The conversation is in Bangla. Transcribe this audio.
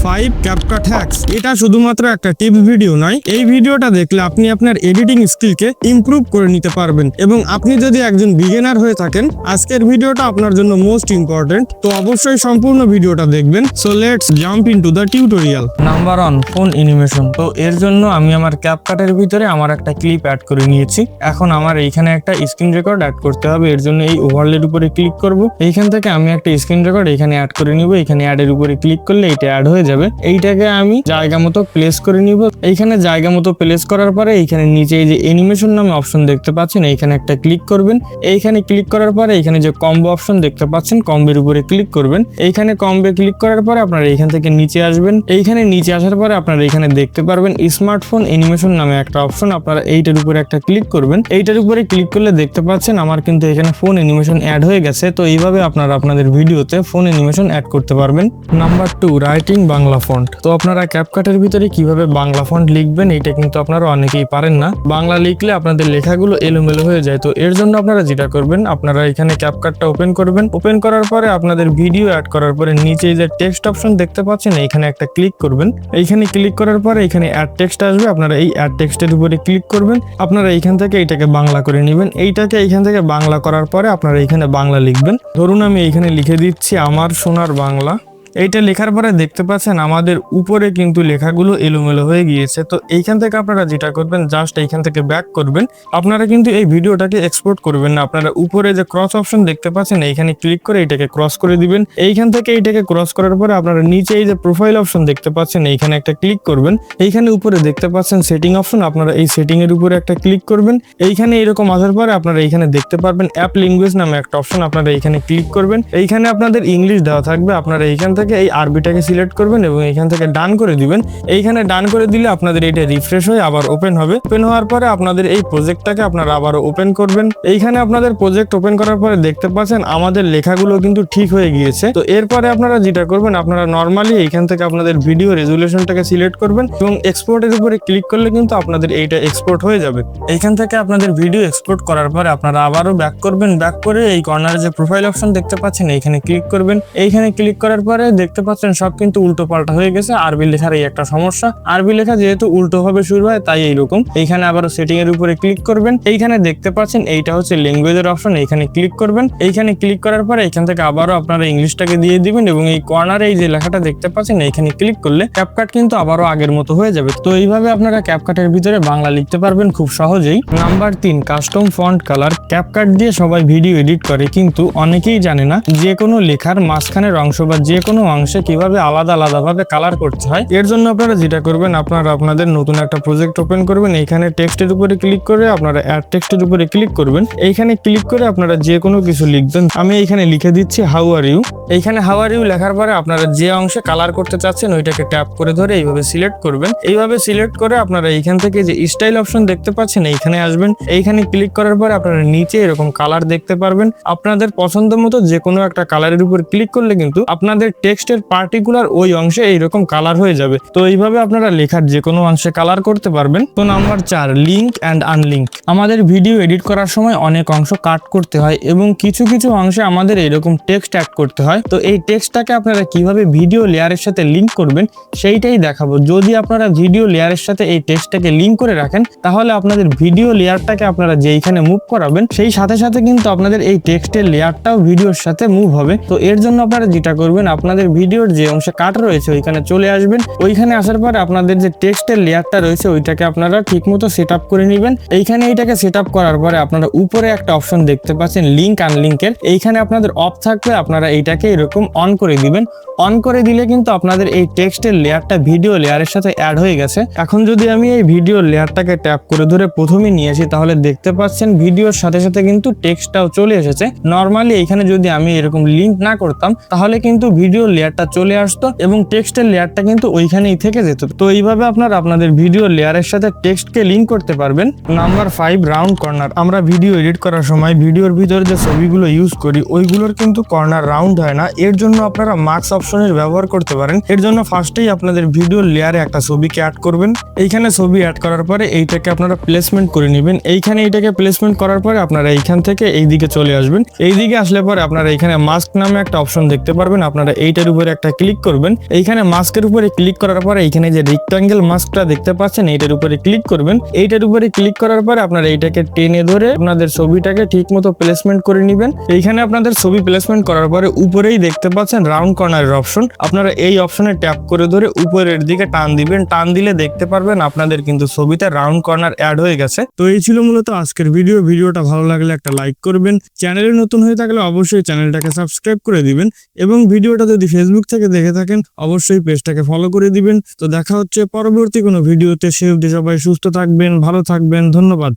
5 ক্যাপকাট হ্যাকস। এটা শুধুমাত্র একটা টিপস ভিডিও নয়, এই ভিডিওটা দেখলে আপনি আপনার এডিটিং স্কিলকে ইমপ্রুভ করে নিতে পারবেন। এবং আপনি যদি একজন বিগিনার হয়ে থাকেন, আজকের ভিডিওটা আপনার জন্য মোস্ট ইম্পর্টেন্ট, তো অবশ্যই সম্পূর্ণ ভিডিওটা দেখবেন। So let's jump into the tutorial. Number 1, phone animation. তো এর জন্য আমি আমার ক্যাপকাটের ভিতরে আমার একটা ক্লিপ অ্যাড করে নিয়েছি। এখন আমার এইখানে একটা স্ক্রিন রেকর্ড অ্যাড করতে হবে। এর জন্য এই ওভারলের উপরে ক্লিক করব। এইখান থেকে আমি একটা স্ক্রিন রেকর্ড এখানে অ্যাড করে নিব। এখানে অ্যাডের উপরে ক্লিক করলে এটা অ্যাড হয়ে যাবে। এইটাকে আমি জায়গা মতো প্লেস করে নিব। এইখানে জায়গা মতো প্লেস করার পরে এইখানে নিচে এই যে অ্যানিমেশন নামে অপশন দেখতে পাচ্ছেন, এইখানে একটা ক্লিক করবেন। এইখানে ক্লিক করার পরে এইখানে যে কম্বো অপশন দেখতে পাচ্ছেন, কম্বের উপরে ক্লিক করবেন। এইখানে কম্বে ক্লিক করার পরে আপনারা এইখান থেকে নিচে আসবেন। এইখানে নিচে আসার পরে আপনারা এখানে দেখতে পারবেন স্মার্টফোন অ্যানিমেশন নামে একটা অপশন। আপনারা এইটার উপরে একটা ক্লিক করবেন। এইটার উপরে ক্লিক করলে দেখতে পাচ্ছেন আমার কিন্তু এখানে ফোন অ্যানিমেশন অ্যাড হয়ে গেছে। তো এইভাবে আপনারা আপনাদের ভিডিওতে ফোন অ্যানিমেশন অ্যাড করতে পারবেন। Number 2, writing Bangla font. তো আপনারা ক্যাপকাটের ভিতরে কিভাবে বাংলা ফন্ট লিখবেন, এটা কিন্তু আপনারা অনেকেই পারেন না। বাংলা লিখলে আপনাদের লেখাগুলো এলোমেলো হয়ে যায়। তো এর জন্য আপনারা যেটা করবেন, আপনারা এখানে ক্যাপকাটটা ওপেন করবেন। ওপেন করার পরে আপনাদের ভিডিও অ্যাড করার পরে নিচে যে টেক্সট অপশন দেখতে পাচ্ছেন, এইখানে একটা ক্লিক করবেন। এইখানে ক্লিক করার পরে এখানে অ্যাড টেক্সট আসবে। আপনারা এই অ্যাড টেক্সটের উপরে ক্লিক করবেন। আপনারা এইখান থেকে এইটাকে বাংলা করে নেবেন। এইটাকে এইখান থেকে বাংলা করার পরে আপনারা এইখানে বাংলা লিখবেন। ধরুন আমি এইখানে লিখে দিচ্ছি আমার সোনার বাংলা। এইটা লেখার পরে দেখতে পাচ্ছেন আমাদের উপরে কিন্তু লেখাগুলো এলোমেলো হয়ে গিয়েছে। তো এইখান থেকে আপনারা যেটা করবেন, জাস্ট এইখান থেকে ব্যাক করবেন। আপনারা কিন্তু এই ভিডিওটাকে এক্সপোর্ট করবেন না। আপনারা উপরে যে ক্রস অপশন দেখতে পাচ্ছেন, এইখানে ক্লিক করে এইটাকে ক্রস করে দিবেন। এইখান থেকে এইটাকে ক্রস করার পরে আপনারা নিচে এই যে প্রোফাইল অপশন দেখতে পাচ্ছেন, এইখানে একটা ক্লিক করবেন। এইখানে উপরে দেখতে পাচ্ছেন সেটিং অপশন, আপনারা এই সেটিং এর উপরে একটা ক্লিক করবেন। এইখানে এরকম আসার পরে আপনারা এইখানে দেখতে পারবেন অ্যাপ ল্যাঙ্গুয়েজ নামে একটা অপশন, আপনারা এইখানে ক্লিক করবেন। এইখানে আপনাদের ইংলিশ দেওয়া থাকবে। আপনারা এইখান থেকে এই আরবিটাকে সিলেক্ট করবেন এবং এইখান থেকে ডান করে দিবেন। এইখানে ডান করে দিলে আপনাদের এটা রিফ্রেশ হয়ে আবার ওপেন হবে। ওপেন হওয়ার পরে আপনাদের এই প্রজেক্টটাকে আপনারা আবারও ওপেন করবেন। এইখানে আপনাদের প্রজেক্ট ওপেন করার পরে দেখতে পাচ্ছেন আমাদের লেখাগুলো কিন্তু ঠিক হয়ে গিয়েছে। তো এরপরে আপনারা যেটা করবেন, আপনারা নর্মালি এইখান থেকে আপনাদের ভিডিও রেজুলেশনটাকে সিলেক্ট করবেন এবং এক্সপোর্টের উপরে ক্লিক করলে কিন্তু আপনাদের এইটা এক্সপোর্ট হয়ে যাবে। এইখান থেকে আপনাদের ভিডিও এক্সপোর্ট করার পরে আপনারা আবারও ব্যাক করবেন। ব্যাক করে এই কর্নারে যে প্রোফাইল অপশন দেখতে পাচ্ছেন, এইখানে ক্লিক করবেন। এইখানে ক্লিক করার পরে দেখতে পাচ্ছেন সব কিন্তু উল্টো পাল্টা হয়ে গেছে। আরবি লেখার এই একটা সমস্যা, আরবি লেখা যেহেতু উল্টো ভাবে শুরু হয় তাই এইরকম। এইখানে আবার সেটিং এর উপরে ক্লিক করবেন। এইখানে দেখতে পাচ্ছেন এইটা হচ্ছে ল্যাঙ্গুয়েজের অপশন, এইখানে ক্লিক করবেন। এইখানে ক্লিক করার পরে এখান থেকে আবারও আপনারা ইংলিশটাকে দিয়ে দিবেন এবং এই কর্নারে এই যে লেখাটা দেখতে পাচ্ছেন, এইখানে ক্লিক করলে ক্যাপকাট কিন্তু আবারও আগের মতো হয়ে যাবে। তো এইভাবে আপনারা ক্যাপকাটের ভিতরে বাংলা লিখতে পারবেন খুব সহজেই। Number 3, custom font colour. CapCut দিয়ে সবাই ভিডিও এডিট করে, কিন্তু অনেকেই জানে না যে কোনো লেখার মাঝখানের অংশ বা যে কোনো অংশে কিভাবে আলাদাভাবে কালার করতে হয়। এর জন্য আপনারা যেটা করবেন, আপনারা আপনাদের নতুন একটা প্রজেক্ট ওপেন করবেন। এইখানে টেক্সটের উপরে ক্লিক করে আপনারা অ্যাড টেক্সটের উপরে ক্লিক করবেন। এইখানে ক্লিক করে আপনারা যে কোনো কিছু লিখবেন। আমি এইখানে লিখে দিচ্ছি হাউ আর ইউ। এইখানে হাউ আর ইউ লেখার পরে আপনারা যে অংশে কালার করতে চাচ্ছেন ওইটাকে ট্যাপ করে ধরে এইভাবে সিলেক্ট করবেন। এইভাবে সিলেক্ট করে আপনারা এইখান থেকে যে স্টাইল অপশন দেখতে পাচ্ছেন, এইখানে আসবেন। এইখানে ক্লিক করার পরে আপনারা নিচে এরকম কালার দেখতে পারবেন। আপনাদের পছন্দ মতো যে কোনো একটা কালারের উপর ক্লিক করলে কিন্তু আপনাদের টেক্সটের পার্টিকুলার ওই অংশে এইরকম কালার হয়ে যাবে। তো এইভাবে আপনারা লেখার যে কোনো অংশে কালার করতে পারবেন। তো নাম্বার 4, লিঙ্ক অ্যান্ড আনলিঙ্ক। আমাদের ভিডিও এডিট করার সময় অনেক অংশ কাট করতে হয় এবং কিছু অংশে আমাদের এরকম টেক্সট অ্যাড করতে হয়। তো এই টেক্সটটাকে আপনারা কিভাবে ভিডিও লেয়ারের সাথে লিঙ্ক করবেন সেইটাই দেখাবো। যদি আপনারা ভিডিও লেয়ারের সাথে এই টেক্সটটাকে লিঙ্ক করে রাখেন, তাহলে আপনাদের ভিডিও লেয়ারটাকে আপনারা যেইখানে মুভ করাবেন সেই সাথে সাথে কিন্তু আপনাদের এই টেক্সটের লেয়ারটাও ভিডিওর সাথে মুভ হবে। তো এর জন্য আপনারা যেটা করবেন, আপনাদের ভিডিওর যে অংশে কাট রয়েছে ওইখানে চলে আসবেন। ওইখানে আসার পরে আপনাদের যে টেক্সটের লেয়ারটা রয়েছে ওইটাকে আপনারা ঠিকমতো সেট আপ করে নেবেন। এইখানে এইটাকে সেট আপ করার পরে আপনারা উপরে একটা অপশন দেখতে পাচ্ছেন লিঙ্ক আনলিঙ্কের। এইখানে আপনাদের অফ থাকবে, আপনারা এইটাকে এরকম অন করে দিবেন। অন করে দিলে কিন্তু আপনাদের এই টেক্সটের লেয়ারটা ভিডিও লেয়ারের সাথে অ্যাড হয়ে গেছে। এখন যদি আমি এই ভিডিও লেয়ারটাকে ট্যাপ করে ধরে প্রথমে নিয়ে আসি, তাহলে দেখতে পাচ্ছেন ভিডিওর সাথে সাথে কিন্তু টেক্সটটাও চলে এসেছে। নর্মালি এখানে যদি আমি এরকম লিঙ্ক না করতাম, তাহলে কিন্তু ভিডিও লেয়ারটা চলে আসতো এবং টেক্সটের লেয়ারটা কিন্তু ওইখানেই থেকে যেত। তো এইভাবে আপনারা আপনাদের ভিডিও লেয়ারের সাথে টেক্সটকে লিঙ্ক করতে পারবেন। Number 5, round corner. আমরা ভিডিও এডিট করার সময় ভিডিওর ভিতরে যে ছবিগুলো ইউজ করি ওইগুলোর কিন্তু কর্নার রাউন্ড হয় না। এর জন্য আপনারা মার্কস অপশনের ব্যবহার করতে পারেন। এর জন্য ফার্স্টেই আপনাদের ভিডিও লেয়ারে একটা ছবিকে অ্যাড করবেন। এইখানে ছবি অ্যাড করার পরে এইটাকে আপনারা প্লেসমেন্ট করে নেবেন। এইখানে এইটাকে প্লেসমেন্ট করার পরে আপনারা এইখান থেকে এইদিকে চলে আসবেন। এইদিকে আসলে পরে আপনারা এইখানে মাস্ক নামে একটা অপশন দেখতে পারবেন। আপনারা এই এইটার উপরে একটা ক্লিক করবেন। এইখানে মাস্কের উপরে ক্লিক করার পরে এইখানে যে রেক্টাঙ্গেল মাস্কটা দেখতে পাচ্ছেন এইটার উপরে ক্লিক করবেন। এইটার উপরে ক্লিক করার পরে আপনারা এইটাকে টেনে ধরে আপনাদের ছবিটাকে ঠিক মতো প্লেসমেন্ট করে নেবেন। এইখানে আপনাদের ছবি প্লেসমেন্ট করার পরে উপরেই দেখতে পাচ্ছেন রাউন্ড কর্নারের অপশন, আপনারা এই অপশনে ট্যাপ করে ধরে উপরের দিকে টান দিবেন। টান দিলে দেখতে পারবেন আপনাদের কিন্তু ছবিতে রাউন্ড কর্নার অ্যাড হয়ে গেছে। তো এই ছিল মূলত আজকের ভিডিওটা ভালো লাগলে একটা লাইক করবেন, চ্যানেলে নতুন হয়ে থাকলে অবশ্যই চ্যানেলটাকে সাবস্ক্রাইব করে দিবেন এবং ভিডিওটা যদি ফেসবুক থেকে দেখে থাকেন অবশ্যই পেজটাকে ফলো করে দিবেন। তো দেখা হচ্ছে পরবর্তী কোনো ভিডিওতে, সে অবধি সবাই সুস্থ থাকবেন, ভালো থাকবেন, ধন্যবাদ।